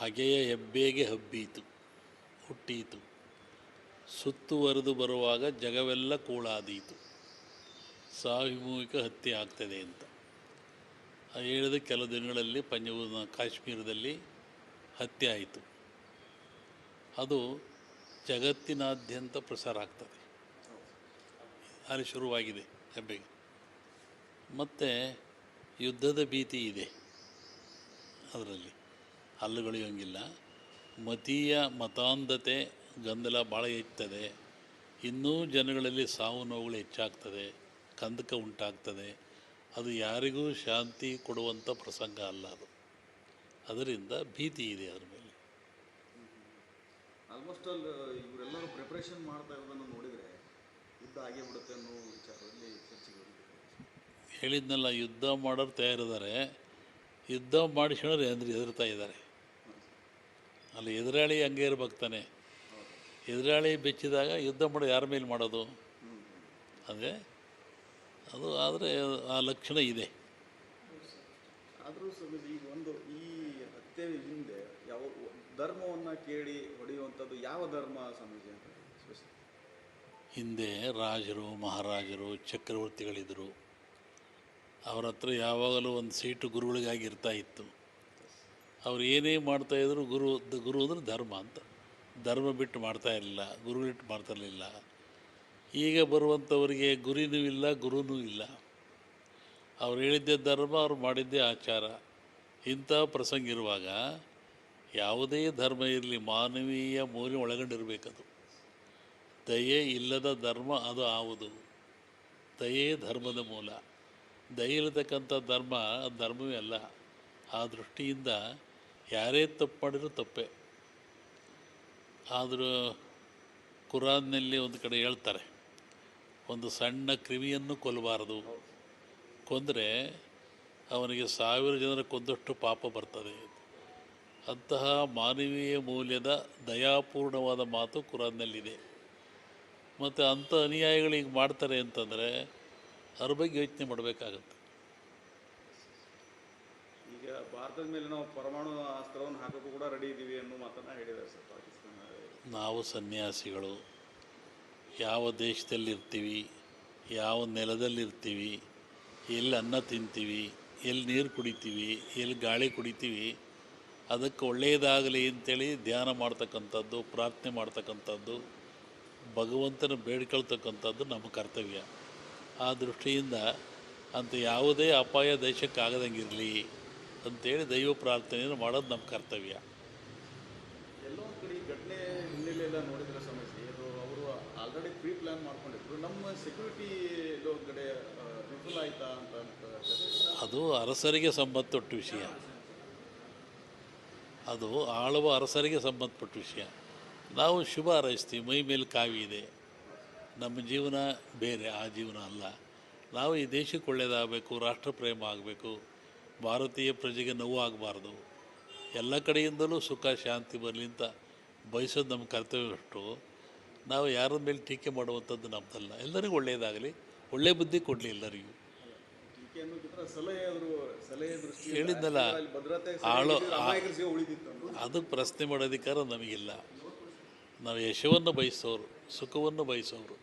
ಹಗೆಯ ಹೆಬ್ಬೇಗೆ ಹಬ್ಬೀತು ಹುಟ್ಟೀತು, ಸುತ್ತುವರೆದು ಬರುವಾಗ ಜಗವೆಲ್ಲ ಕೂಳಾದೀತು, ಸಾಮೂಹಿಕ ಹತ್ಯೆ ಆಗ್ತದೆ ಅಂತ. ಅದು ಹೇಳಿದ ಕೆಲವು ದಿನಗಳಲ್ಲಿ ಕಾಶ್ಮೀರದಲ್ಲಿ ಹತ್ಯೆ ಆಯಿತು. ಅದು ಜಗತ್ತಿನಾದ್ಯಂತ ಪ್ರಸಾರ ಆಗ್ತದೆ. ಅಲ್ಲಿ ಶುರುವಾಗಿದೆ ಹೆಬ್ಬೇಗೆ. ಮತ್ತು ಯುದ್ಧದ ಭೀತಿ ಇದೆ ಅದರಲ್ಲಿ, ಹಲ್ಲುಗಳಿಯೋಂಗಿಲ್ಲ. ಮತಾಂಧತೆ ಗೊಂದಲ ಭಾಳ ಹೆಚ್ಚುತ್ತದೆ. ಇನ್ನೂ ಜನಗಳಲ್ಲಿ ಸಾವು ನೋವುಗಳು ಹೆಚ್ಚಾಗ್ತದೆ, ಕಂದಕ ಉಂಟಾಗ್ತದೆ. ಅದು ಯಾರಿಗೂ ಶಾಂತಿ ಕೊಡುವಂಥ ಪ್ರಸಂಗ ಅಲ್ಲ ಅದು. ಅದರಿಂದ ಭೀತಿ ಇದೆ ಅದರ ಮೇಲೆ. ಆಲ್ಮೋಸ್ಟ್ ಆಲ್ ಇವರೆಲ್ಲರೂ ಪ್ರಿಪ್ರೇಷನ್ ಮಾಡ್ತಾ ಇರೋದನ್ನು ನೋಡಿದರೆ ಯುದ್ಧ ಆಗೇ ಬಿಡುತ್ತೆ ಅನ್ನೋ ವಿಚಾರದಲ್ಲಿ ಚರ್ಚೆಗೆ ಹೇಳಿದ್ನಲ್ಲ, ಯುದ್ಧ ಮಾಡೋರು ತಯಾರಿದ್ದಾರೆ, ಯುದ್ಧ ಮಾಡಿಸೋರು ಹೆದರ್ತಾ ಇದ್ದಾರೆ. ಅಲ್ಲಿ ಎದುರಾಳಿ ಹಂಗೆ ಇರ್ಬೇಕು ತಾನೆ. ಎದುರಾಳಿ ಬೆಚ್ಚಿದಾಗ ಯುದ್ಧ ಮಾಡೋ ಯಾರ ಮೇಲೆ ಮಾಡೋದು? ಅದೇ ಅದು. ಆದರೆ ಆ ಲಕ್ಷಣ ಇದೆ. ಆದರೂ ಈಗ ಈ ಹತ್ಯೆ ಹಿಂದೆ ಯಾವ ಧರ್ಮವನ್ನು ಕೇಳಿ ಹೊಡೆಯುವಂಥದ್ದು ಯಾವ ಧರ್ಮ ಸ್ವಾಮೀಜಿ ಅಂತ? ಹಿಂದೆ ರಾಜರು, ಮಹಾರಾಜರು, ಚಕ್ರವರ್ತಿಗಳಿದ್ದರು. ಅವ್ರ ಹತ್ರ ಯಾವಾಗಲೂ ಒಂದು ಸೀಟು ಗುರುಗಳಿಗಾಗಿ ಇರ್ತಾ ಇತ್ತು. ಅವ್ರು ಏನೇ ಮಾಡ್ತಾಯಿದ್ರು ಗುರು ಅಂದರೆ ಧರ್ಮ ಅಂತ. ಧರ್ಮ ಬಿಟ್ಟು ಮಾಡ್ತಾ ಇರಲಿಲ್ಲ, ಗುರುಗಳಿಟ್ಟು ಮಾಡ್ತಾ ಇರಲಿಲ್ಲ. ಈಗ ಬರುವಂಥವರಿಗೆ ಗುರಿನೂ ಇಲ್ಲ, ಗುರುನೂ ಇಲ್ಲ. ಅವ್ರು ಹೇಳಿದ್ದೇ ಧರ್ಮ, ಅವ್ರು ಮಾಡಿದ್ದೇ ಆಚಾರ. ಇಂಥ ಪ್ರಸಂಗ ಇರುವಾಗ ಯಾವುದೇ ಧರ್ಮ ಇರಲಿ, ಮಾನವೀಯ ಮೌಲ್ಯ ಒಳಗೊಂಡಿರಬೇಕದು. ದಯೆ ಇಲ್ಲದ ಧರ್ಮ ಅದು ಆವುದು. ದಯೆ ಧರ್ಮದ ಮೂಲ. ದಯೆ ಇರತಕ್ಕಂಥ ಧರ್ಮ ಅದು ಧರ್ಮವೇ ಅಲ್ಲ. ಆ ದೃಷ್ಟಿಯಿಂದ ಯಾರೇ ತಪ್ಪು ಮಾಡಿದರೂ ತಪ್ಪೇ. ಆದರೂ ಕುರಾನ್ನಲ್ಲಿ ಒಂದು ಕಡೆ ಹೇಳ್ತಾರೆ, ಒಂದು ಸಣ್ಣ ಕ್ರಿಮಿಯನ್ನು ಕೊಲ್ಲಬಾರದು, ಕೊಂದರೆ ಅವನಿಗೆ 1000 ಜನರ ಕೊಂದಷ್ಟು ಪಾಪ ಬರ್ತದೆ. ಅಂತಹ ಮಾನವೀಯ ಮೌಲ್ಯದ ದಯಾಪೂರ್ಣವಾದ ಮಾತು ಕುರಾನ್ನಲ್ಲಿದೆ. ಮತ್ತು ಅಂಥ ಅನುಯಾಯಿಗಳು ಈಗ ಮಾಡ್ತಾರೆ ಅಂತಂದರೆ ಅದ್ರ ಬಗ್ಗೆ ಯೋಚನೆ ಮಾಡಬೇಕಾಗತ್ತೆ. ಈಗ ಭಾರತದ ಮೇಲೆ ನಾವು ಪರಮಾಣು ಅಸ್ತ್ರವನ್ನು ಹಾಕೋಕ್ಕೂ ಕೂಡ ರೆಡಿ ಇದ್ದೀವಿ ಅನ್ನೋ ಮಾತನ್ನು ಹೇಳಿದ್ದಾರೆ ಸರ್ ಪಾಕಿಸ್ತಾನ. ನಾವು ಸನ್ಯಾಸಿಗಳು ಯಾವ ದೇಶದಲ್ಲಿರ್ತೀವಿ, ಯಾವ ನೆಲದಲ್ಲಿರ್ತೀವಿ, ಎಲ್ಲಿ ಅನ್ನ ತಿಂತೀವಿ, ಎಲ್ಲಿ ನೀರು ಕುಡಿತೀವಿ, ಎಲ್ಲಿ ಗಾಳಿ ಕುಡಿತೀವಿ, ಅದಕ್ಕೆ ಒಳ್ಳೆಯದಾಗಲಿ ಅಂತೇಳಿ ಧ್ಯಾನ ಮಾಡ್ತಕ್ಕಂಥದ್ದು, ಪ್ರಾರ್ಥನೆ ಮಾಡ್ತಕ್ಕಂಥದ್ದು, ಭಗವಂತನ ಬೇಡ್ಕೊಳ್ತಕ್ಕಂಥದ್ದು ನಮ್ಮ ಕರ್ತವ್ಯ. ಆ ದೃಷ್ಟಿಯಿಂದ ಅಂಥ ಯಾವುದೇ ಅಪಾಯ ದೇಶಕ್ಕೆ ಆಗದಂಗಿರಲಿ ಅಂಥೇಳಿ ದೈವ ಪ್ರಾರ್ಥನೆಯನ್ನು ಮಾಡೋದು ನಮ್ಮ ಕರ್ತವ್ಯ. ಎಲ್ಲೋ ಒಂದು ಕಡೆ ಘಟನೆ ಹಿನ್ನೆಲೆಲ್ಲ ನೋಡಿದರೆ ಸಮಸ್ಯೆ ಅದು ಅವರು ಆಲ್ರೆಡಿ ಪ್ರೀ ಪ್ಲ್ಯಾನ್ ಮಾಡ್ಕೊಂಡಿದ್ರು. ನಮ್ಮ ಸೆಕ್ಯೂರಿಟಿ ಎಲ್ಲೋ ಒಂದು ಕಡೆ ವಿಫಲ ಆಯಿತಾ ಅಂತ ಅದು ಅರಸರಿಗೆ ಸಂಬಂಧಪಟ್ಟ ವಿಷಯ. ಅದು ಆಳುವ ಅರಸರಿಗೆ ಸಂಬಂಧಪಟ್ಟ ವಿಷಯ. ನಾವು ಶುಭ ಹಾರೈಸ್ತೀವಿ. ಮೈ ಮೇಲೆ ಕಾವಿ ಇದೆ, ನಮ್ಮ ಜೀವನ ಬೇರೆ, ಆ ಜೀವನ ಅಲ್ಲ. ನಾವು ಈ ದೇಶಕ್ಕೆ ಒಳ್ಳೆಯದಾಗಬೇಕು, ರಾಷ್ಟ್ರ ಪ್ರೇಮ ಆಗಬೇಕು, ಭಾರತೀಯ ಪ್ರಜೆಗೆ ನೋವು ಆಗಬಾರ್ದು, ಎಲ್ಲ ಕಡೆಯಿಂದಲೂ ಸುಖ ಶಾಂತಿ ಬರಲಿ ಅಂತ ಬಯಸೋದು ನಮ್ಮ ಕರ್ತವ್ಯವಷ್ಟು. ನಾವು ಯಾರ ಮೇಲೆ ಟೀಕೆ ಮಾಡುವಂಥದ್ದು ನಮ್ಮದಲ್ಲ. ಎಲ್ಲರಿಗೂ ಒಳ್ಳೆಯದಾಗಲಿ, ಒಳ್ಳೆಯ ಬುದ್ಧಿ ಕೊಡಲಿ ಎಲ್ಲರಿಗೂ. ಹೇಳಿದ್ನಲ್ಲ, ಅದು ಪ್ರಶ್ನೆ ಮಾಡೋ ಅಧಿಕಾರ ನಮಗಿಲ್ಲ. ನಾವು ಯಶವನ್ನು ಬಯಸೋರು, ಸುಖವನ್ನು ಬಯಸೋರು.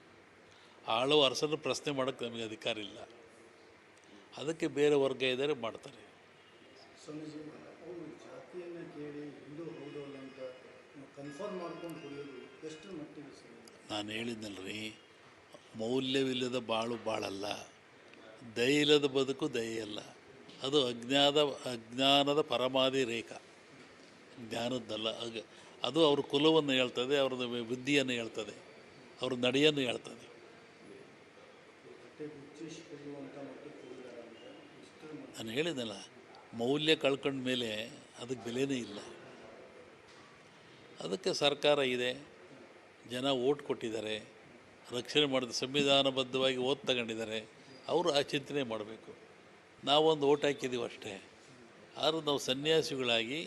ಆಳುವ ಅರಸನ್ನು ಪ್ರಶ್ನೆ ಮಾಡೋಕ್ಕೆ ನಮಗೆ ಅಧಿಕಾರ ಇಲ್ಲ. ಅದಕ್ಕೆ ಬೇರೆ ವರ್ಗ ಇದ್ದಾರೆ, ಮಾಡ್ತಾರೆ. ನಾನು ಹೇಳಿದ್ನಲ್ರಿ, ಮೌಲ್ಯವಿಲ್ಲದ ಬಾಳು ಬಾಳಲ್ಲ, ದಯೆ ಇಲ್ಲದ ಬದುಕು ದಯೆಯಲ್ಲ. ಅದು ಅಜ್ಞಾನದ ಪರಮಾಧಿ ರೇಖಾ, ಜ್ಞಾನದ್ದಲ್ಲ. ಅದು ಅವ್ರ ಕುಲವನ್ನು ಹೇಳ್ತದೆ, ಅವ್ರದ್ದು ಬುದ್ಧಿಯನ್ನು ಹೇಳ್ತದೆ, ಅವ್ರ ನಡೆಯನ್ನು ಹೇಳ್ತದೆ. ನಾನು ಹೇಳಿದ್ನಲ್ಲ, ಮೌಲ್ಯ ಕಳ್ಕೊಂಡ ಮೇಲೆ ಅದಕ್ಕೆ ಬೆಲೆನೇ ಇಲ್ಲ. ಅದಕ್ಕೆ ಸರ್ಕಾರ ಇದೆ, ಜನ ಓಟ್ ಕೊಟ್ಟಿದ್ದಾರೆ, ರಕ್ಷಣೆ ಮಾಡಿದ ಸಂವಿಧಾನಬದ್ಧವಾಗಿ ಓಟ್ ತಗೊಂಡಿದ್ದಾರೆ. ಅವರು ಆ ಚಿಂತನೆ ಮಾಡಬೇಕು. ನಾವೊಂದು ಓಟ್ ಹಾಕಿದ್ದೀವಿ ಅಷ್ಟೇ. ಆದರೂ ನಾವು ಸನ್ಯಾಸಿಗಳಾಗಿ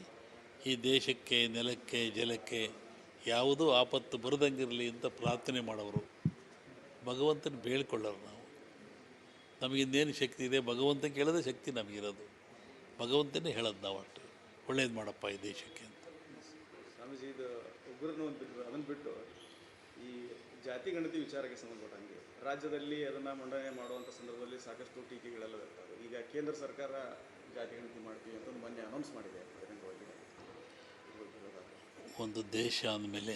ಈ ದೇಶಕ್ಕೆ, ನೆಲಕ್ಕೆ, ಜಲಕ್ಕೆ ಯಾವುದೂ ಆಪತ್ತು ಬರದಂಗಿರಲಿ ಅಂತ ಪ್ರಾರ್ಥನೆ ಮಾಡೋರು, ಭಗವಂತನ ಬೇಳ್ಕೊಳ್ಳೋರು. ನಾವು ನಮಗಿನ್ನೇನು ಶಕ್ತಿ ಇದೆ? ಭಗವಂತ ಕೇಳೋದೇ ಶಕ್ತಿ ನಮಗಿರೋದು. ಭಗವಂತನೇ ಹೇಳೋದು ನಾವು ಅಷ್ಟೇ, ಒಳ್ಳೇದು ಮಾಡಪ್ಪ ಈ ದೇಶಕ್ಕೆ ಅಂತ. ಸ್ವಾಮೀಜಿ ಇದು ಒಬ್ಬರನ್ನ ಒಂದು ಬಿಟ್ಟು ಅದನ್ನು ಬಿಟ್ಟು ಈ ಜಾತಿ ಗಣತಿ ವಿಚಾರಕ್ಕೆ ಸಂಬಂಧಪಟ್ಟಂಗೆ ರಾಜ್ಯದಲ್ಲಿ ಅದನ್ನು ಮಂಡನೆ ಮಾಡುವಂಥ ಸಂದರ್ಭದಲ್ಲಿ ಸಾಕಷ್ಟು ಟೀಕೆಗಳೆಲ್ಲ ಇರ್ತವೆ. ಈಗ ಕೇಂದ್ರ ಸರ್ಕಾರ ಜಾತಿ ಗಣತಿ ಮಾಡ್ತೀವಿ ಅಂತ ಮೊನ್ನೆ ಅನೌನ್ಸ್ ಮಾಡಿದೆ ಬಹಿರಂಗವಾಗಿ. ಒಂದು ದೇಶ ಅಂದಮೇಲೆ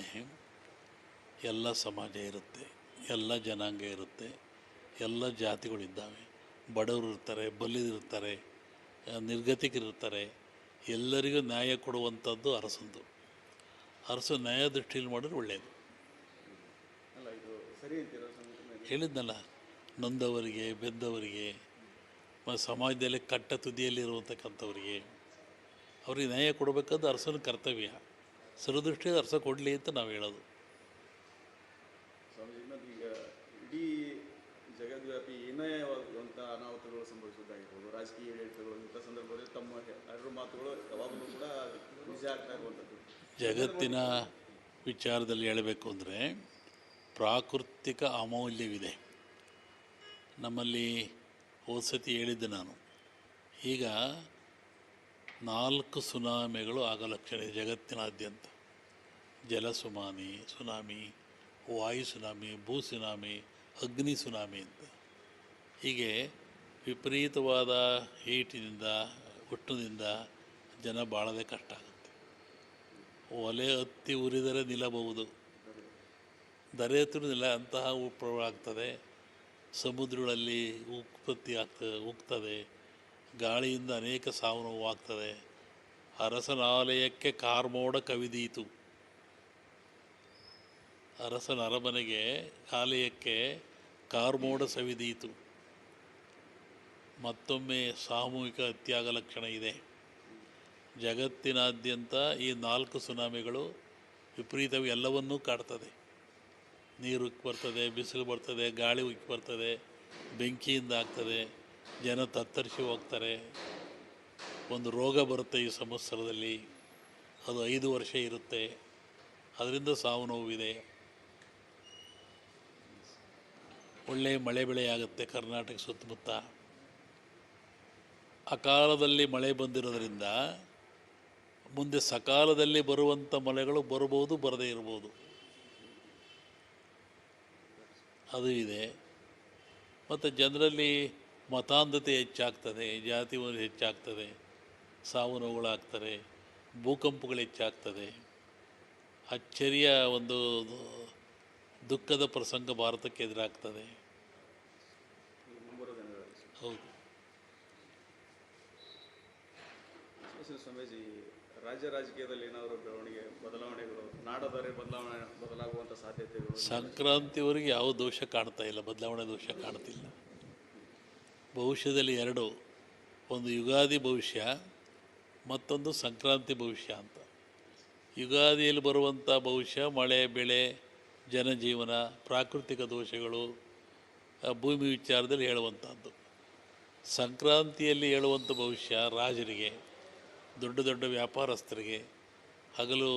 ಎಲ್ಲ ಸಮಾಜ ಇರುತ್ತೆ, ಎಲ್ಲ ಜನಾಂಗ ಇರುತ್ತೆ, ಎಲ್ಲ ಜಾತಿಗಳಿದ್ದಾವೆ. ಬಡವರು ಇರ್ತಾರೆ, ಬಲ್ಲಿದಿರ್ತಾರೆ, ನಿರ್ಗತಿಕರಿರ್ತಾರೆ. ಎಲ್ಲರಿಗೂ ನ್ಯಾಯ ಕೊಡುವಂಥದ್ದು ಅರಸಂದು. ಅರಸು ನ್ಯಾಯ ದೃಷ್ಟಿಯಲ್ಲಿ ಮಾಡಿದ್ರೆ ಒಳ್ಳೆಯದು. ಅಲ್ಲ ಇದು ಸರಿ ಅಂತೀರಾ ಸ್ವಾಮೀಜಿ? ಹೇಳಿದ್ನಲ್ಲ, ನೊಂದವರಿಗೆ, ಬೆದ್ದವರಿಗೆ, ಸಮಾಜದಲ್ಲಿ ಕಟ್ಟ ತುದಿಯಲ್ಲಿರುವಂತಕ್ಕಂಥವ್ರಿಗೆ ಅವ್ರಿಗೆ ನ್ಯಾಯ ಕೊಡಬೇಕಾದ್ದು ಅರಸನ ಕರ್ತವ್ಯ. ಸರದೃಷ್ಟಿ ಅರಸ ಕೊಡಲಿ ಅಂತ ನಾವು ಹೇಳೋದು. ಸ್ವಾಮೀಜಿ ಇನ್ನೊಂದು, ಈಗ ಇಡೀ ಜಗದ್ವ್ಯಾಪಿ ಏನೇವಂಥ ಅನಾಹುತಗಳು ಸಂಭವಿಸುವುದಾಗಿರ್ಬೋದು, ರಾಜಕೀಯ ಏರಿಳಿತಗಳು, ಇಂಥ ಸಂದರ್ಭದಲ್ಲಿ ತಮ್ಮ ಎರಡು ಮಾತುಗಳು ಯಾವಾಗಲೂ ಕೂಡ ನಿಜ ಆಗ್ತಾ ಇರುವಂಥದ್ದು. ಜಗತ್ತಿನ ವಿಚಾರದಲ್ಲಿ ಹೇಳಬೇಕು ಅಂದರೆ ಪ್ರಾಕೃತಿಕ ಅಮೌಲ್ಯವಿದೆ. ನಮ್ಮಲ್ಲಿ ಹೋದ್ಸತಿ ಹೇಳಿದ್ದೆ ನಾನು, ಈಗ 4 ಸುನಾಮಿಗಳು ಆಗೋ ಲಕ್ಷಣ ಇದೆ ಜಗತ್ತಿನಾದ್ಯಂತ. ಜಲ ಸುನಾಮಿ, ವಾಯು ಸುನಾಮಿ, ಭೂ ಸುನಾಮಿ, ಅಗ್ನಿ ಸುನಾಮಿ ಅಂತ. ಹೀಗೆ ವಿಪರೀತವಾದ ಹೀಟಿನಿಂದ, ಉಷ್ಣದಿಂದ ಜನ ಬಾಳೋದೇ ಕಷ್ಟ ಆಗುತ್ತೆ. ಒಲೆ ಹತ್ತಿ ಉರಿದರೆ ನಿಲ್ಲಬಹುದು, ದರೆ ಹತ್ತಿರ ನಿಲ್ಲ ಅಂತಹ ಪ್ರಭಾವ ಆಗ್ತದೆ. ಸಮುದ್ರಗಳಲ್ಲಿ ಉತ್ಪತ್ತಿ ಉಗ್ತದೆ. ಗಾಳಿಯಿಂದ ಅನೇಕ ಸಾವು ನೋವು ಆಗ್ತದೆ. ಅರಸನ ಆಲಯಕ್ಕೆ ಕಾರ್ಮೋಡ ಕವಿದೀತು. ಅರಸನ ಅರಮನೆಗೆ ಆಲಯಕ್ಕೆ ಕಾರ್ಮೋಡ ಸವಿದೀತು. ಮತ್ತೊಮ್ಮೆ ಸಾಮೂಹಿಕ ಹತ್ಯಾಗ ಲಕ್ಷಣ ಇದೆ. ಜಗತ್ತಿನಾದ್ಯಂತ ಈ 4 ಸುನಾಮಿಗಳು ವಿಪರೀತವಾಗಿ ಎಲ್ಲವನ್ನೂ ಕಾಡ್ತದೆ. ನೀರು ಉಕ್ಕಿ ಬರ್ತದೆ, ಬಿಸಿಲು ಬರ್ತದೆ, ಗಾಳಿ ಉಕ್ಕಿ ಬರ್ತದೆ, ಬೆಂಕಿಯಿಂದ ಆಗ್ತದೆ, ಜನ ತತ್ತರಿಸಿ ಹೋಗ್ತಾರೆ. ಒಂದು ರೋಗ ಬರುತ್ತೆ ಈ ಸಂವತ್ಸರದಲ್ಲಿ, ಅದು 5 ವರ್ಷ ಇರುತ್ತೆ. ಅದರಿಂದ ಸಾವು ನೋವಿದೆ. ಒಳ್ಳೆಯ ಮಳೆ ಬೆಳೆ ಆಗುತ್ತೆ ಕರ್ನಾಟಕ ಸುತ್ತಮುತ್ತ. ಅಕಾಲದಲ್ಲಿ ಮಳೆ ಬಂದಿರೋದ್ರಿಂದ ಮುಂದೆ ಸಕಾಲದಲ್ಲಿ ಬರುವಂಥ ಮಳೆಗಳು ಬರ್ಬೋದು, ಬರದೇ ಇರ್ಬೋದು. ಅದು ಇದೆ. ಮತ್ತು ಜನರಲ್ಲಿ ಮತಾಂಧತೆ ಹೆಚ್ಚಾಗ್ತದೆ, ಜಾತಿ ಹೆಚ್ಚಾಗ್ತದೆ, ಸಾವು ನೋವುಗಳಾಗ್ತದೆ, ಭೂಕಂಪಗಳು ಹೆಚ್ಚಾಗ್ತದೆ. ಅಚ್ಚರಿಯ ಒಂದು ದುಃಖದ ಪ್ರಸಂಗ ಭಾರತಕ್ಕೆ ಎದುರಾಗ್ತದೆ. ಮುಂಬರುವ ದಿನಗಳಲ್ಲಿ ಹೌದು. ಸ್ವಾಮೀಜಿ, ರಾಜ್ಯ ರಾಜಕೀಯದಲ್ಲಿ ಏನಾದರೂ ಬದಲಾವಣೆಗಳು, ನಾಡದರೆ ಬದಲಾಗುವಂಥ ಸಾಧ್ಯತೆಗಳು? ಸಂಕ್ರಾಂತಿವರೆಗೆ ಯಾವ ದೋಷ ಕಾಣ್ತಾ ಇಲ್ಲ, ಬದಲಾವಣೆ ದೋಷ ಕಾಣ್ತಿಲ್ಲ. ಭವಿಷ್ಯದಲ್ಲಿ 2, ಒಂದು ಯುಗಾದಿ ಭವಿಷ್ಯ, ಮತ್ತೊಂದು ಸಂಕ್ರಾಂತಿ ಭವಿಷ್ಯ ಅಂತ. ಯುಗಾದಿಯಲ್ಲಿ ಬರುವಂಥ ಭವಿಷ್ಯ ಮಳೆ ಬೆಳೆ, ಜನಜೀವನ, ಪ್ರಾಕೃತಿಕ ದೋಷಗಳು, ಭೂಮಿ ವಿಚಾರದಲ್ಲಿ ಹೇಳುವಂಥದ್ದು. ಸಂಕ್ರಾಂತಿಯಲ್ಲಿ ಹೇಳುವಂಥ ಭವಿಷ್ಯ ರಾಜರಿಗೆ, ದೊಡ್ಡ ದೊಡ್ಡ ವ್ಯಾಪಾರಸ್ಥರಿಗೆ, ಹಗಲು